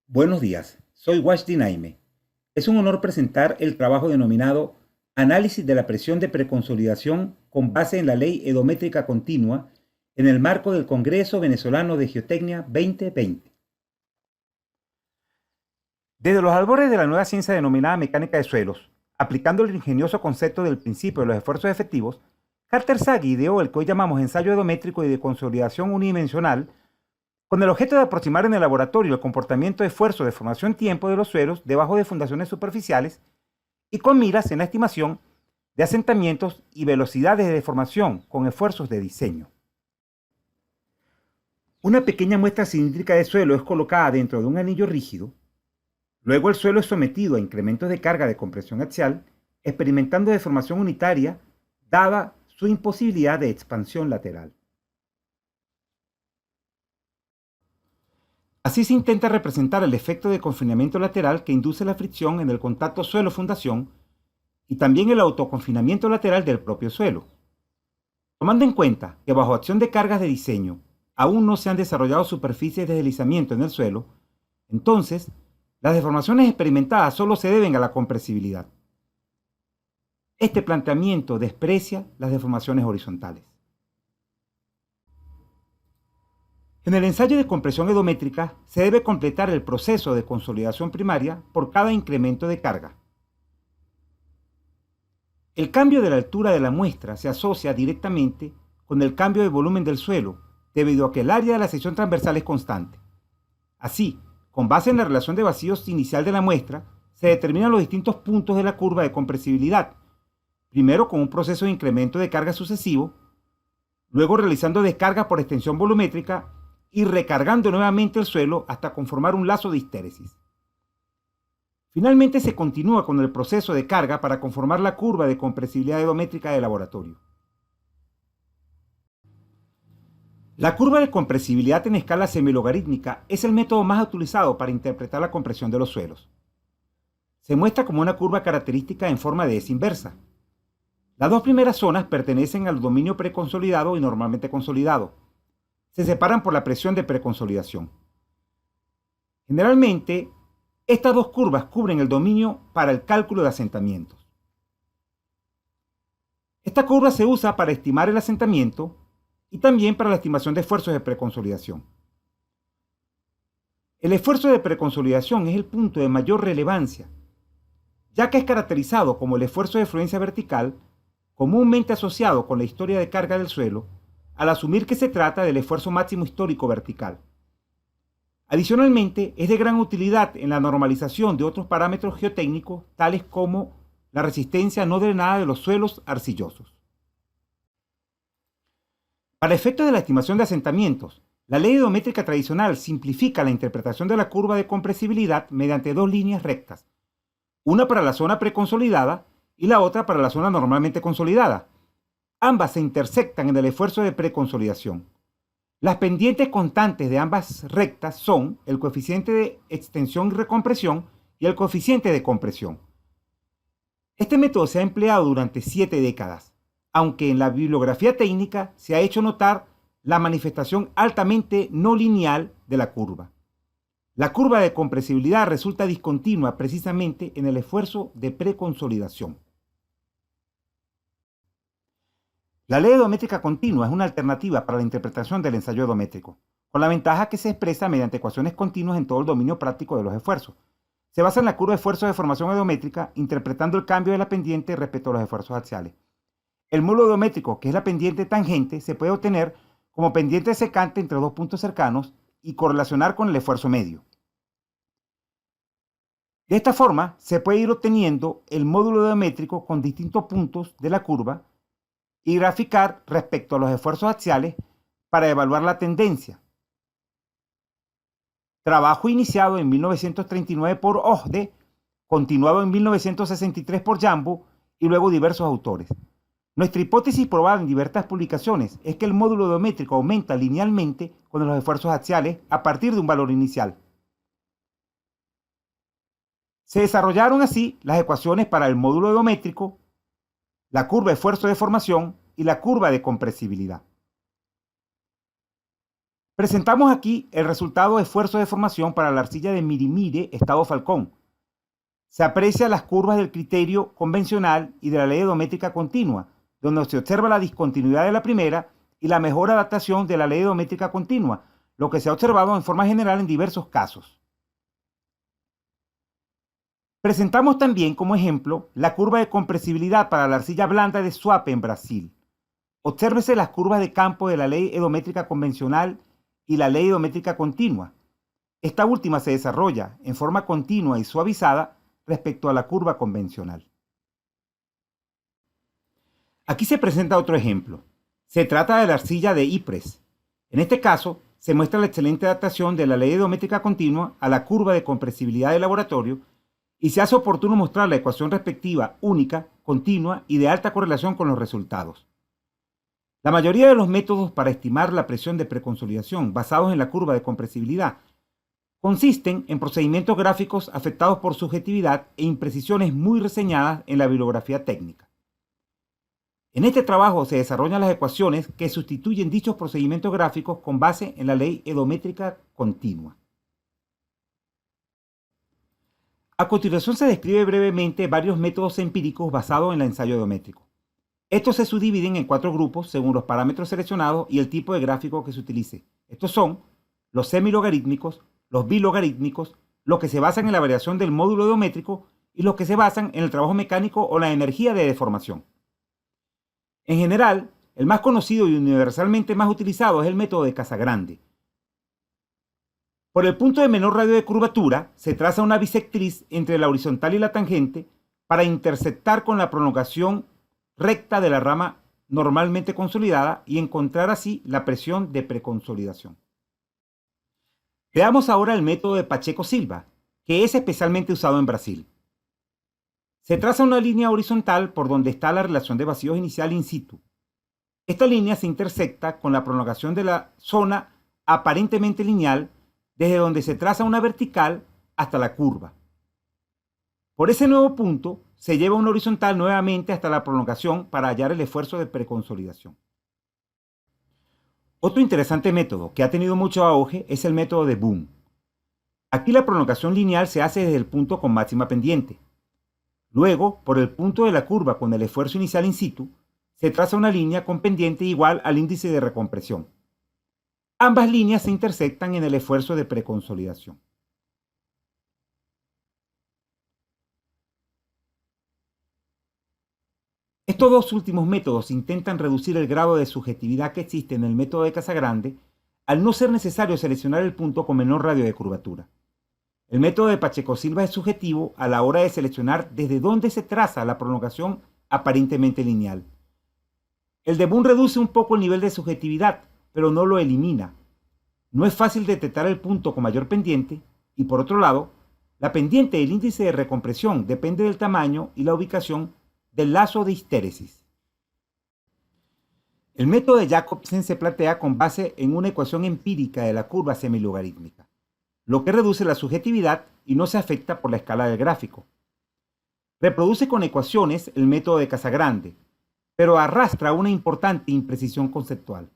Buenos días, soy Washdi Naime. Es un honor presentar el trabajo denominado Análisis de la presión de preconsolidación con base en la Ley Edométrica Continua en el marco del Congreso Venezolano de Geotecnia 2020. Desde los albores de la nueva ciencia denominada mecánica de suelos, aplicando el ingenioso concepto del principio de los esfuerzos efectivos, Carter Sagi ideó el que hoy llamamos ensayo edométrico y de consolidación unidimensional con el objeto de aproximar en el laboratorio el comportamiento de esfuerzo de formación-tiempo de los suelos debajo de fundaciones superficiales y con miras en la estimación de asentamientos y velocidades de deformación con esfuerzos de diseño. Una pequeña muestra cilíndrica de suelo es colocada dentro de un anillo rígido, luego el suelo es sometido a incrementos de carga de compresión axial, experimentando deformación unitaria dada su imposibilidad de expansión lateral. Así se intenta representar el efecto de confinamiento lateral que induce la fricción en el contacto suelo-fundación y también el autoconfinamiento lateral del propio suelo. Tomando en cuenta que bajo acción de cargas de diseño aún no se han desarrollado superficies de deslizamiento en el suelo, entonces las deformaciones experimentadas solo se deben a la compresibilidad. Este planteamiento desprecia las deformaciones horizontales. En el ensayo de compresión edométrica se debe completar el proceso de consolidación primaria por cada incremento de carga. El cambio de la altura de la muestra se asocia directamente con el cambio de volumen del suelo, debido a que el área de la sección transversal es constante. Así, con base en la relación de vacíos inicial de la muestra, se determinan los distintos puntos de la curva de compresibilidad, primero con un proceso de incremento de carga sucesivo, luego realizando descarga por extensión volumétrica y recargando nuevamente el suelo hasta conformar un lazo de histéresis. Finalmente se continúa con el proceso de carga para conformar la curva de compresibilidad edométrica de laboratorio. La curva de compresibilidad en escala semilogarítmica es el método más utilizado para interpretar la compresión de los suelos. Se muestra como una curva característica en forma de S inversa. Las dos primeras zonas pertenecen al dominio preconsolidado y normalmente consolidado. Se separan por la presión de preconsolidación. Generalmente, estas dos curvas cubren el dominio para el cálculo de asentamientos. Esta curva se usa para estimar el asentamiento y también para la estimación de esfuerzos de preconsolidación. El esfuerzo de preconsolidación es el punto de mayor relevancia, ya que es caracterizado como el esfuerzo de fluencia vertical, comúnmente asociado con la historia de carga del suelo, al asumir que se trata del esfuerzo máximo histórico vertical. Adicionalmente, es de gran utilidad en la normalización de otros parámetros geotécnicos, tales como la resistencia no drenada de los suelos arcillosos. Para efectos de la estimación de asentamientos, la ley edométrica tradicional simplifica la interpretación de la curva de compresibilidad mediante dos líneas rectas, una para la zona preconsolidada y la otra para la zona normalmente consolidada. Ambas se intersectan en el esfuerzo de preconsolidación. Las pendientes constantes de ambas rectas son el coeficiente de extensión y recompresión y el coeficiente de compresión. Este método se ha empleado durante 7 décadas, aunque en la bibliografía técnica se ha hecho notar la manifestación altamente no lineal de la curva. La curva de compresibilidad resulta discontinua precisamente en el esfuerzo de preconsolidación. La ley edométrica continua es una alternativa para la interpretación del ensayo edométrico, con la ventaja que se expresa mediante ecuaciones continuas en todo el dominio práctico de los esfuerzos. Se basa en la curva de esfuerzo de formación edométrica, interpretando el cambio de la pendiente respecto a los esfuerzos axiales. El módulo edométrico, que es la pendiente tangente, se puede obtener como pendiente secante entre dos puntos cercanos y correlacionar con el esfuerzo medio. De esta forma, se puede ir obteniendo el módulo edométrico con distintos puntos de la curva y graficar respecto a los esfuerzos axiales para evaluar la tendencia. Trabajo iniciado en 1939 por Ojde, continuado en 1963 por Jambo y luego diversos autores. Nuestra hipótesis probada en diversas publicaciones es que el módulo edométrico aumenta linealmente con los esfuerzos axiales a partir de un valor inicial. Se desarrollaron así las ecuaciones para el módulo edométrico, la curva de esfuerzo de formación y la curva de compresibilidad. Presentamos aquí el resultado de esfuerzo de formación para la arcilla de Mirimire, Estado Falcón. Se aprecia las curvas del criterio convencional y de la ley geométrica continua, donde se observa la discontinuidad de la primera y la mejor adaptación de la ley geométrica continua, lo que se ha observado en forma general en diversos casos. Presentamos también como ejemplo la curva de compresibilidad para la arcilla blanda de Suape en Brasil. Obsérvese las curvas de campo de la ley geométrica convencional y la ley geométrica continua. Esta última se desarrolla en forma continua y suavizada respecto a la curva convencional. Aquí se presenta otro ejemplo. Se trata de la arcilla de Ypres. En este caso, se muestra la excelente adaptación de la ley geométrica continua a la curva de compresibilidad de laboratorio y se hace oportuno mostrar la ecuación respectiva única, continua y de alta correlación con los resultados. La mayoría de los métodos para estimar la presión de preconsolidación basados en la curva de compresibilidad consisten en procedimientos gráficos afectados por subjetividad e imprecisiones muy reseñadas en la bibliografía técnica. En este trabajo se desarrollan las ecuaciones que sustituyen dichos procedimientos gráficos con base en la ley geométrica continua. A continuación se describe brevemente varios métodos empíricos basados en el ensayo geométrico. Estos se subdividen en 4 grupos según los parámetros seleccionados y el tipo de gráfico que se utilice. Estos son los semilogarítmicos, los bilogarítmicos, los que se basan en la variación del módulo geométrico y los que se basan en el trabajo mecánico o la energía de deformación. En general, el más conocido y universalmente más utilizado es el método de Casagrande. Por el punto de menor radio de curvatura, se traza una bisectriz entre la horizontal y la tangente para intersectar con la prolongación recta de la rama normalmente consolidada y encontrar así la presión de preconsolidación. Veamos ahora el método de Pacheco-Silva, que es especialmente usado en Brasil. Se traza una línea horizontal por donde está la relación de vacíos inicial in situ. Esta línea se intersecta con la prolongación de la zona aparentemente lineal desde donde se traza una vertical hasta la curva. Por ese nuevo punto se lleva una horizontal nuevamente hasta la prolongación para hallar el esfuerzo de preconsolidación. Otro interesante método que ha tenido mucho auge es el método de Boom. Aquí la prolongación lineal se hace desde el punto con máxima pendiente. Luego, por el punto de la curva con el esfuerzo inicial in situ, se traza una línea con pendiente igual al índice de recompresión. Ambas líneas se intersectan en el esfuerzo de preconsolidación. Estos dos últimos métodos intentan reducir el grado de subjetividad que existe en el método de Casagrande al no ser necesario seleccionar el punto con menor radio de curvatura. El método de Pacheco-Silva es subjetivo a la hora de seleccionar desde dónde se traza la prolongación aparentemente lineal. El de Boom reduce un poco el nivel de subjetividad, pero no lo elimina. No es fácil detectar el punto con mayor pendiente y, por otro lado, la pendiente del índice de recompresión depende del tamaño y la ubicación del lazo de histéresis. El método de Jacobsen se plantea con base en una ecuación empírica de la curva semilogarítmica, lo que reduce la subjetividad y no se afecta por la escala del gráfico. Reproduce con ecuaciones el método de Casagrande, pero arrastra una importante imprecisión conceptual.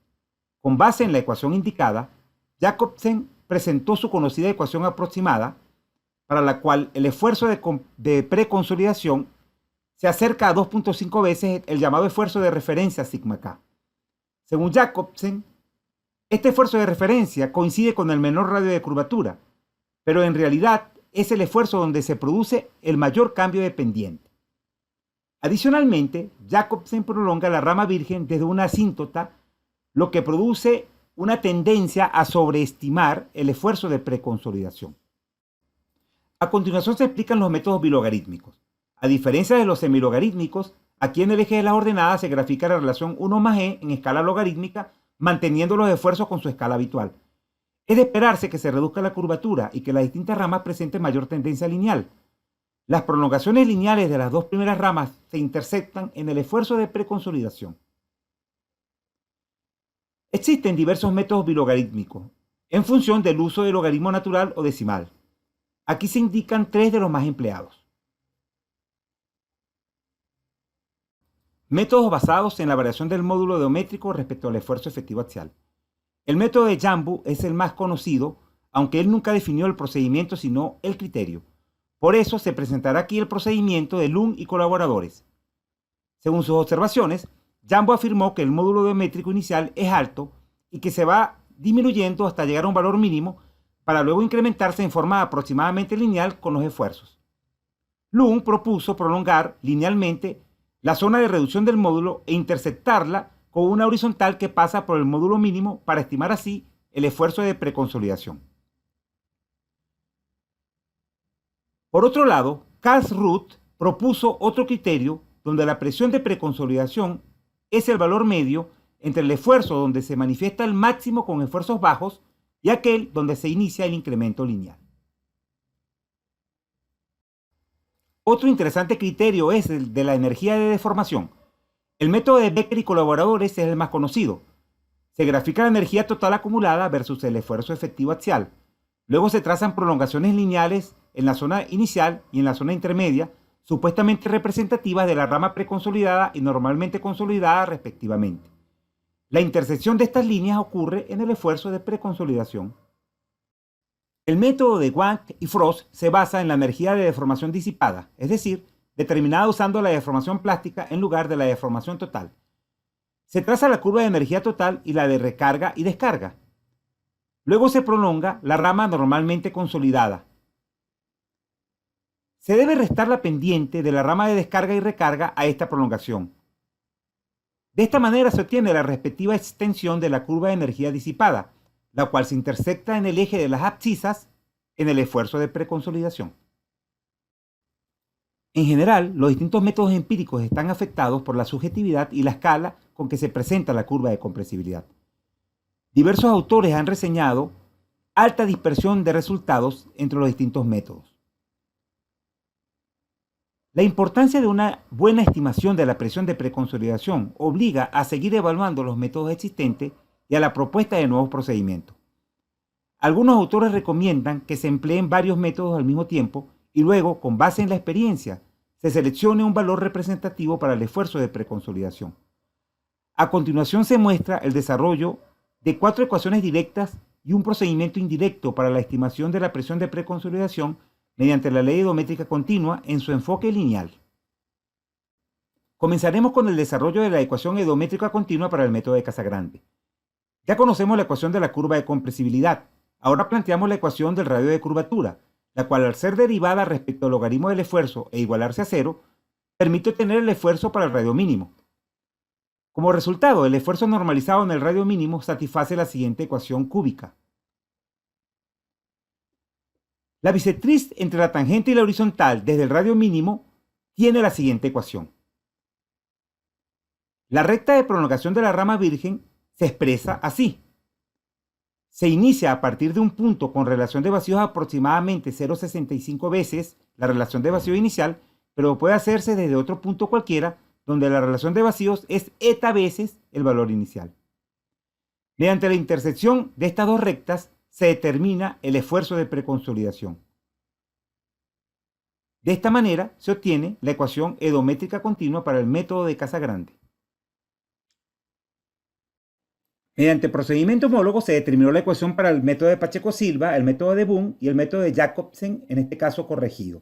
Con base en la ecuación indicada, Jacobsen presentó su conocida ecuación aproximada, para la cual el esfuerzo de preconsolidación se acerca a 2.5 veces el llamado esfuerzo de referencia sigma k. Según Jacobsen, este esfuerzo de referencia coincide con el menor radio de curvatura, pero en realidad es el esfuerzo donde se produce el mayor cambio de pendiente. Adicionalmente, Jacobsen prolonga la rama virgen desde una asíntota, lo que produce una tendencia a sobreestimar el esfuerzo de preconsolidación. A continuación se explican los métodos bilogarítmicos. A diferencia de los semilogarítmicos, aquí en el eje de las ordenadas se grafica la relación 1 más e en escala logarítmica, manteniendo los esfuerzos con su escala habitual. Es de esperarse que se reduzca la curvatura y que las distintas ramas presenten mayor tendencia lineal. Las prolongaciones lineales de las dos primeras ramas se intersectan en el esfuerzo de preconsolidación. Existen diversos métodos bilogarítmicos, en función del uso del logaritmo natural o decimal. Aquí se indican 3 de los más empleados. Métodos basados en la variación del módulo geométrico respecto al esfuerzo efectivo axial. El método de Jambu es el más conocido, aunque él nunca definió el procedimiento sino el criterio. Por eso se presentará aquí el procedimiento de Lund y colaboradores. Según sus observaciones, Jambu afirmó que el módulo geométrico inicial es alto y que se va disminuyendo hasta llegar a un valor mínimo para luego incrementarse en forma aproximadamente lineal con los esfuerzos. Lund propuso prolongar linealmente la zona de reducción del módulo e intersectarla con una horizontal que pasa por el módulo mínimo para estimar así el esfuerzo de preconsolidación. Por otro lado, Karlsruhe propuso otro criterio donde la presión de preconsolidación es el valor medio entre el esfuerzo donde se manifiesta el máximo con esfuerzos bajos y aquel donde se inicia el incremento lineal. Otro interesante criterio es el de la energía de deformación. El método de Becker y colaboradores es el más conocido. Se grafica la energía total acumulada versus el esfuerzo efectivo axial. Luego se trazan prolongaciones lineales en la zona inicial y en la zona intermedia, supuestamente representativas de la rama preconsolidada y normalmente consolidada respectivamente. La intersección de estas líneas ocurre en el esfuerzo de preconsolidación. El método de Wank y Frost se basa en la energía de deformación disipada, es decir, determinada usando la deformación plástica en lugar de la deformación total. Se traza la curva de energía total y la de recarga y descarga. Luego se prolonga la rama normalmente consolidada. Se debe restar la pendiente de la rama de descarga y recarga a esta prolongación. De esta manera se obtiene la respectiva extensión de la curva de energía disipada, la cual se intersecta en el eje de las abscisas en el esfuerzo de preconsolidación. En general, los distintos métodos empíricos están afectados por la subjetividad y la escala con que se presenta la curva de compresibilidad. Diversos autores han reseñado alta dispersión de resultados entre los distintos métodos. La importancia de una buena estimación de la presión de preconsolidación obliga a seguir evaluando los métodos existentes y a la propuesta de nuevos procedimientos. Algunos autores recomiendan que se empleen varios métodos al mismo tiempo y luego, con base en la experiencia, se seleccione un valor representativo para el esfuerzo de preconsolidación. A continuación se muestra el desarrollo de 4 ecuaciones directas y un procedimiento indirecto para la estimación de la presión de preconsolidación mediante la ley hidrométrica continua en su enfoque lineal. Comenzaremos con el desarrollo de la ecuación hidrométrica continua para el método de Casagrande. Ya conocemos la ecuación de la curva de compresibilidad. Ahora planteamos la ecuación del radio de curvatura, la cual al ser derivada respecto al logaritmo del esfuerzo e igualarse a cero, permite obtener el esfuerzo para el radio mínimo. Como resultado, el esfuerzo normalizado en el radio mínimo satisface la siguiente ecuación cúbica. La bisectriz entre la tangente y la horizontal desde el radio mínimo tiene la siguiente ecuación. La recta de prolongación de la rama virgen se expresa así. Se inicia a partir de un punto con relación de vacíos aproximadamente 0,65 veces la relación de vacío inicial, pero puede hacerse desde otro punto cualquiera donde la relación de vacíos es eta veces el valor inicial. Mediante la intersección de estas dos rectas se determina el esfuerzo de preconsolidación. De esta manera se obtiene la ecuación hidrométrica continua para el método de Casagrande. Mediante procedimiento homólogo se determinó la ecuación para el método de Pacheco-Silva, el método de Boone y el método de Jacobsen, en este caso corregido.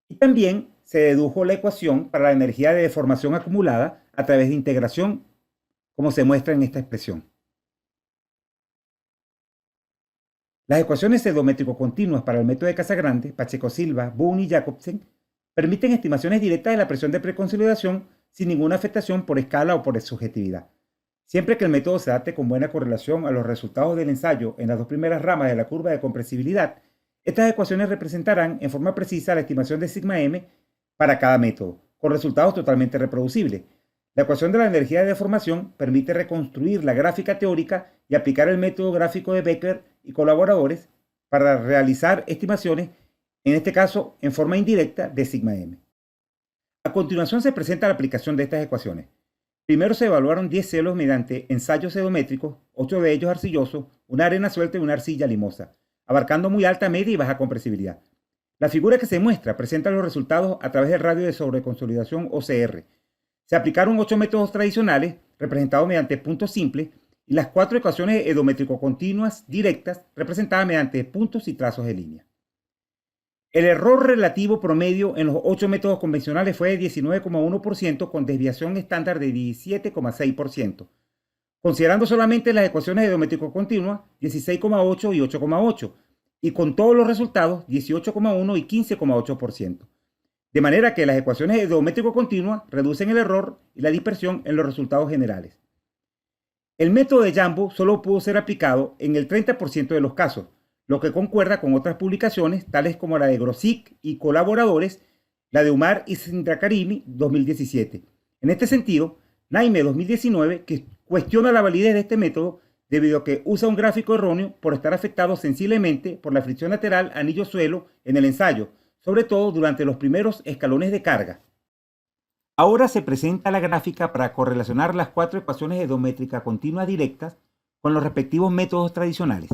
Y también se dedujo la ecuación para la energía de deformación acumulada a través de integración, como se muestra en esta expresión. Las ecuaciones hidrométrico-continuas para el método de Casagrande, Pacheco-Silva, Boone y Jacobsen permiten estimaciones directas de la presión de preconsolidación sin ninguna afectación por escala o por subjetividad. Siempre que el método se adapte con buena correlación a los resultados del ensayo en las dos primeras ramas de la curva de compresibilidad, estas ecuaciones representarán en forma precisa la estimación de sigma m para cada método, con resultados totalmente reproducibles. La ecuación de la energía de deformación permite reconstruir la gráfica teórica y aplicar el método gráfico de Becker y colaboradores para realizar estimaciones, en este caso en forma indirecta, de sigma m. A continuación se presenta la aplicación de estas ecuaciones. Primero se evaluaron 10 celos mediante ensayos geométricos, 8 de ellos arcillosos, una arena suelta y una arcilla limosa, abarcando muy alta, media y baja compresibilidad. La figura que se muestra presenta los resultados a través del radio de sobreconsolidación OCR. Se aplicaron 8 métodos tradicionales, representados mediante puntos simples, y las 4 ecuaciones edométrico-continuas directas representadas mediante puntos y trazos de línea. El error relativo promedio en los 8 métodos convencionales fue de 19,1% con desviación estándar de 17,6%. Considerando solamente las ecuaciones edométrico-continuas, 16,8 y 8,8, y con todos los resultados, 18,1 y 15,8%. De manera que las ecuaciones edométrico-continuas reducen el error y la dispersión en los resultados generales. El método de Jambo solo pudo ser aplicado en el 30% de los casos, lo que concuerda con otras publicaciones, tales como la de Grosic y colaboradores, la de Umar y Sindrakarimi 2017. En este sentido, Naime 2019 que cuestiona la validez de este método debido a que usa un gráfico erróneo por estar afectado sensiblemente por la fricción lateral anillo-suelo en el ensayo, sobre todo durante los primeros escalones de carga. Ahora se presenta la gráfica para correlacionar las 4 ecuaciones edométricas continuas directas con los respectivos métodos tradicionales.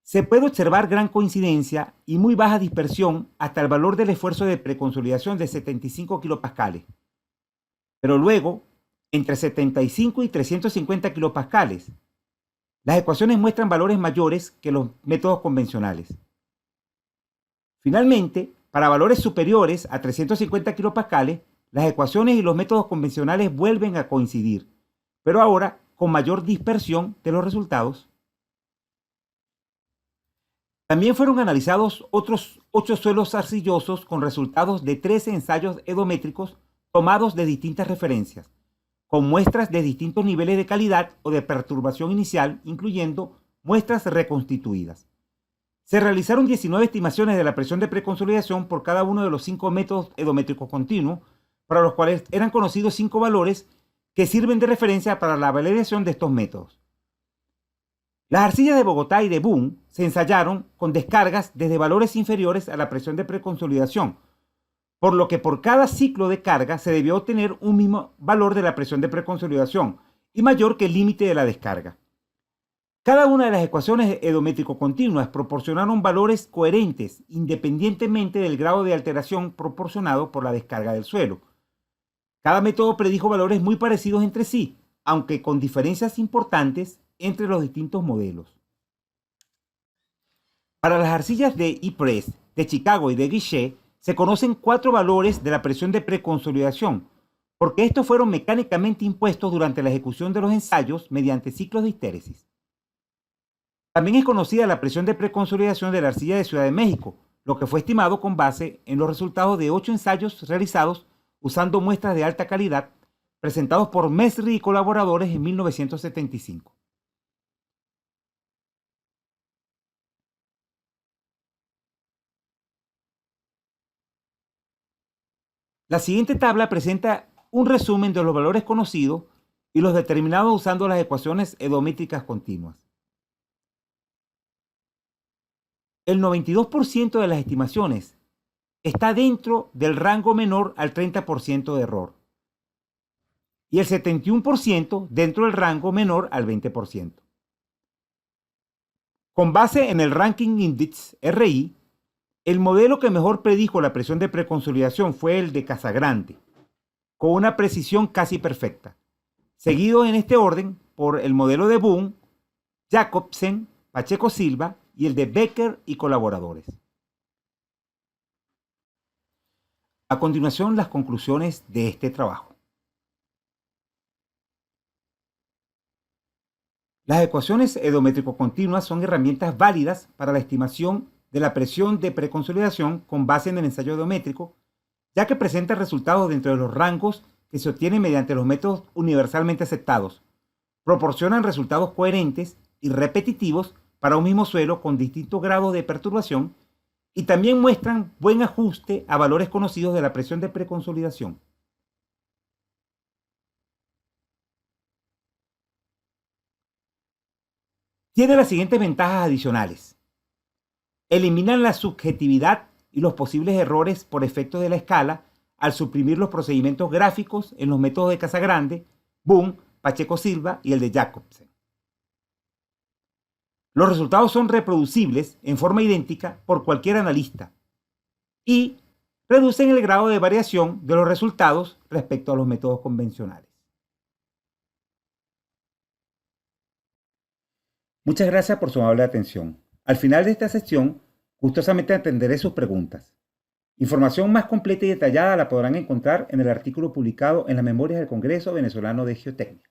Se puede observar gran coincidencia y muy baja dispersión hasta el valor del esfuerzo de preconsolidación de 75 kilopascales. Pero luego, entre 75 y 350 kilopascales, las ecuaciones muestran valores mayores que los métodos convencionales. Finalmente, para valores superiores a 350 kilopascales, las ecuaciones y los métodos convencionales vuelven a coincidir, pero ahora con mayor dispersión de los resultados. También fueron analizados otros 8 suelos arcillosos con resultados de 13 ensayos edométricos tomados de distintas referencias, con muestras de distintos niveles de calidad o de perturbación inicial, incluyendo muestras reconstituidas. Se realizaron 19 estimaciones de la presión de preconsolidación por cada uno de los 5 métodos edométricos continuos, para los cuales eran conocidos 5 valores que sirven de referencia para la validación de estos métodos. Las arcillas de Bogotá y de Boone se ensayaron con descargas desde valores inferiores a la presión de preconsolidación, por lo que por cada ciclo de carga se debió obtener un mismo valor de la presión de preconsolidación y mayor que el límite de la descarga. Cada una de las ecuaciones edométrico-continuas proporcionaron valores coherentes independientemente del grado de alteración proporcionado por la descarga del suelo. Cada método predijo valores muy parecidos entre sí, aunque con diferencias importantes entre los distintos modelos. Para las arcillas de Ypres, de Chicago y de Guichet, se conocen 4 valores de la presión de preconsolidación, porque estos fueron mecánicamente impuestos durante la ejecución de los ensayos mediante ciclos de histéresis. También es conocida la presión de preconsolidación de la arcilla de Ciudad de México, lo que fue estimado con base en los resultados de 8 ensayos realizados usando muestras de alta calidad presentados por Mesri y colaboradores en 1975. La siguiente tabla presenta un resumen de los valores conocidos y los determinados usando las ecuaciones edométricas continuas. El 92% de las estimaciones está dentro del rango menor al 30% de error y el 71% dentro del rango menor al 20%. Con base en el Ranking Index RI, el modelo que mejor predijo la presión de preconsolidación fue el de Casagrande, con una precisión casi perfecta, seguido en este orden por el modelo de Boone, Jacobsen, Pacheco Silva y el de Becker y colaboradores. A continuación, las conclusiones de este trabajo. Las ecuaciones edométrico-continuas son herramientas válidas para la estimación de la presión de preconsolidación con base en el ensayo edométrico, ya que presentan resultados dentro de los rangos que se obtienen mediante los métodos universalmente aceptados, proporcionan resultados coherentes y repetitivos para un mismo suelo con distintos grados de perturbación y también muestran buen ajuste a valores conocidos de la presión de preconsolidación. Tiene las siguientes ventajas adicionales. Eliminan la subjetividad y los posibles errores por efectos de la escala al suprimir los procedimientos gráficos en los métodos de Casagrande, Boone, Pacheco Silva y el de Jacobsen. Los resultados son reproducibles en forma idéntica por cualquier analista y reducen el grado de variación de los resultados respecto a los métodos convencionales. Muchas gracias por su amable atención. Al final de esta sesión, gustosamente atenderé sus preguntas. Información más completa y detallada la podrán encontrar en el artículo publicado en las Memorias del Congreso Venezolano de Geotecnia.